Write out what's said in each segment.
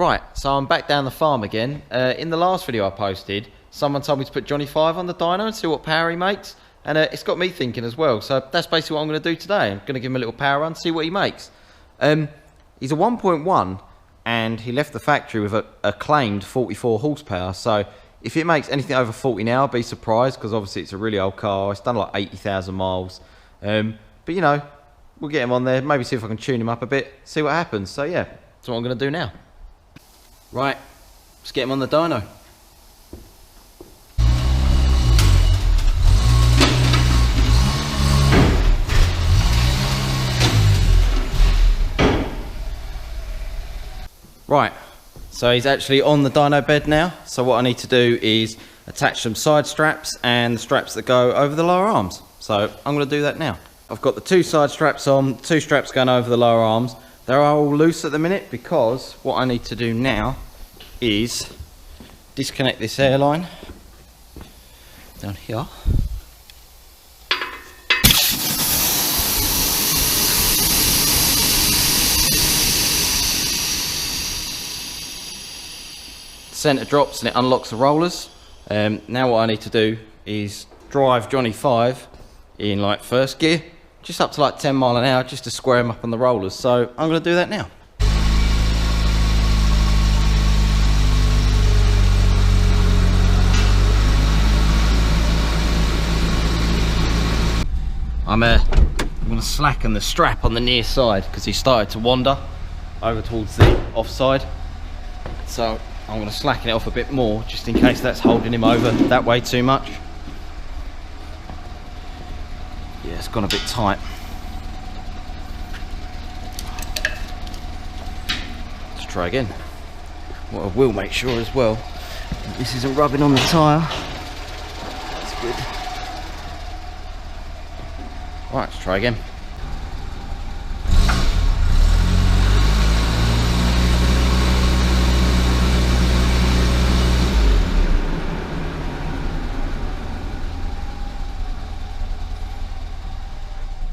Right, so I'm back down the farm again. In the last video I posted, someone told me to put Johnny 5 on the dyno and see what power he makes. And it's got me thinking as well. So that's basically what I'm going to do today. I'm going to give him a little power run, see what he makes. He's a 1.1 and he left the factory with a claimed 44 horsepower. So if it makes anything over 40 now, I'll be surprised because obviously it's a really old car. It's done like 80,000 miles. But you know, we'll get him on there. Maybe see if I can tune him up a bit, see what happens. So yeah, that's what I'm going to do now. Right, let's get him on the dyno. Right, so he's actually on the dyno bed now. So what I need to do is attach some side straps and the straps that go over the lower arms. So I'm going to do that now. I've got the two side straps on, two straps going over the lower arms. They're all loose at the minute because what I need to do now is disconnect this airline down here. Center drops and it unlocks the rollers. Now what I need to do is drive Johnny 5 in like first gear, just up to like 10 mile an hour, just to square him up on the rollers. So I'm going to do that now. I'm going to slacken the strap on the near side because he started to wander over towards the offside. So I'm going to slacken it off a bit more just in case that's holding him over that way too much. Yeah, it's gone a bit tight. Let's try again. What I will make sure as well, this isn't rubbing on the tyre. That's good. Right, let's try again.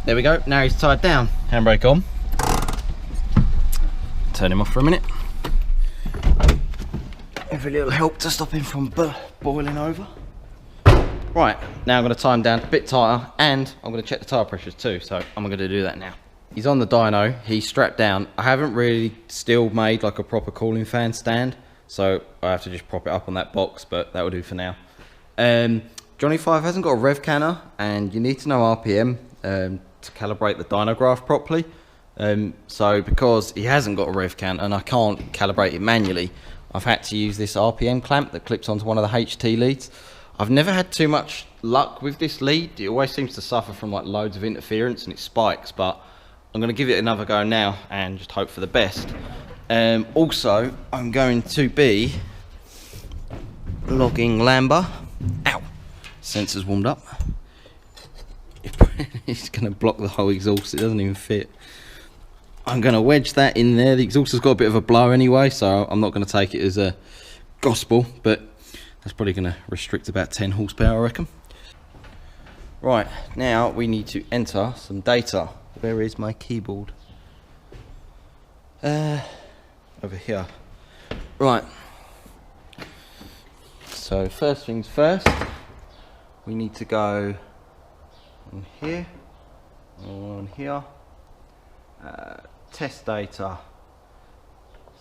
There we go, now he's tied down. Handbrake on. Turn him off for a minute. Every little help to stop him from boiling over. Right, now I'm going to tie him down a bit tighter and I'm going to check the tyre pressures too, so I'm going to do that now. He's on the dyno, he's strapped down. I haven't really still made like a proper cooling fan stand, so I have to just prop it up on that box, but that will do for now. Johnny 5 hasn't got a rev canner and you need to know RPM to calibrate the dyno graph properly. So because he hasn't got a rev canner and I can't calibrate it manually, I've had to use this RPM clamp that clips onto one of the HT leads. I've never had too much luck with this lead. It always seems to suffer from like loads of interference and it spikes, but I'm going to give it another go now and just hope for the best. Also, I'm going to be logging Lamba. Ow! Sensor's warmed up. It's going to block the whole exhaust, it doesn't even fit. I'm going to wedge that in there. The exhaust has got a bit of a blow anyway, so I'm not going to take it as a gospel, but that's probably going to restrict about 10 horsepower, I reckon. Right, now we need to enter some data. Where is my keyboard? Over here. Right. So first things first, we need to go on here, on here. Test data.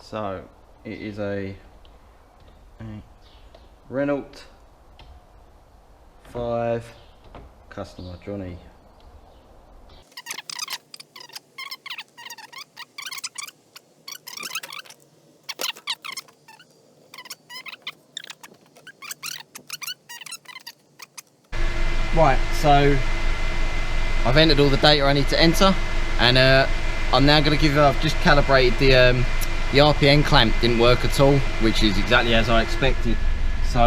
So it is a Renault 5 customer Johnny. Right, so I've entered all the data I need to enter, and I'm now going to give. I've just calibrated the RPM clamp. Didn't work at all, which is exactly as I expected. So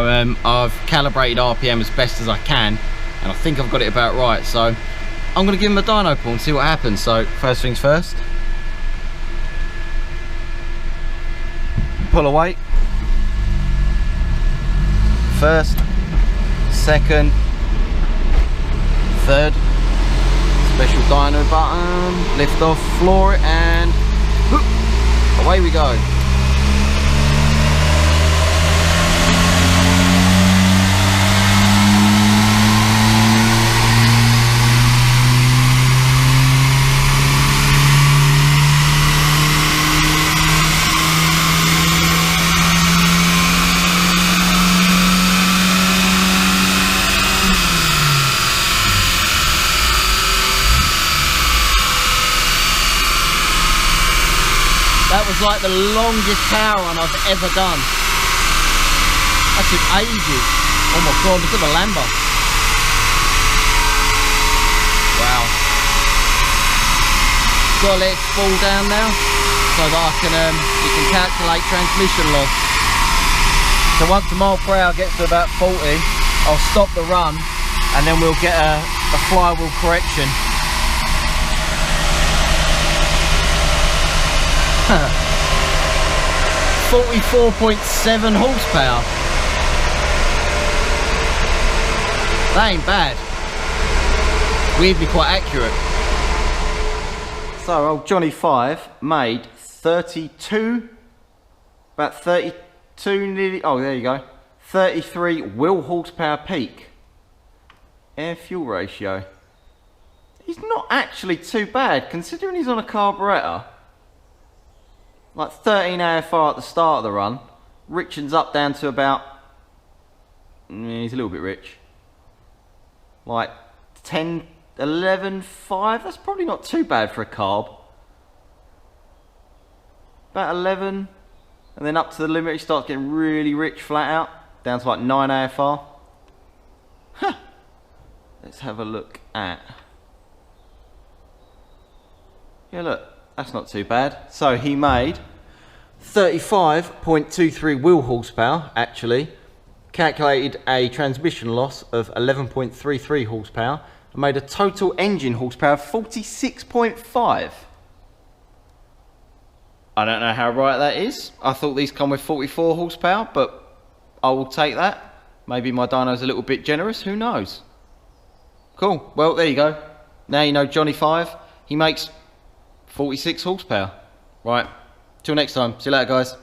I've calibrated RPM as best as I can, and I think I've got it about right. So I'm going to give him a dyno pull and see what happens. So first things first, pull away. First, second, third. Special dyno button, lift off, floor it, and whoop, away we go. That was like the longest power run I've ever done. That took ages. Oh my god, look at the Lambo. Wow. Gotta let it fall down now so that I can you can calculate transmission loss. So once the mile per hour gets to about 40, I'll stop the run and then we'll get a flywheel correction. 44.7 horsepower. That ain't bad. Weirdly quite accurate. So old Johnny 5 made 32, about 32 nearly, oh there you go, 33 wheel horsepower peak. Air fuel ratio. He's not actually too bad considering he's on a carburettor. Like 13 AFR at the start of the run. Richens up down to about, he's a little bit rich. Like 10, 11, 5, that's probably not too bad for a carb. About 11, and then up to the limit he starts getting really rich flat out, down to like 9 AFR. Huh. Let's have a look at, yeah look, that's not too bad. So he made 35.23 wheel horsepower actually, calculated a transmission loss of 11.33 horsepower, and made a total engine horsepower of 46.5. I don't know how right that is. I thought these come with 44 horsepower, but I will take that. Maybe my dyno's a little bit generous, who knows? Cool, well there you go. Now you know Johnny 5, he makes 46 horsepower. Right, till next time, see you later guys.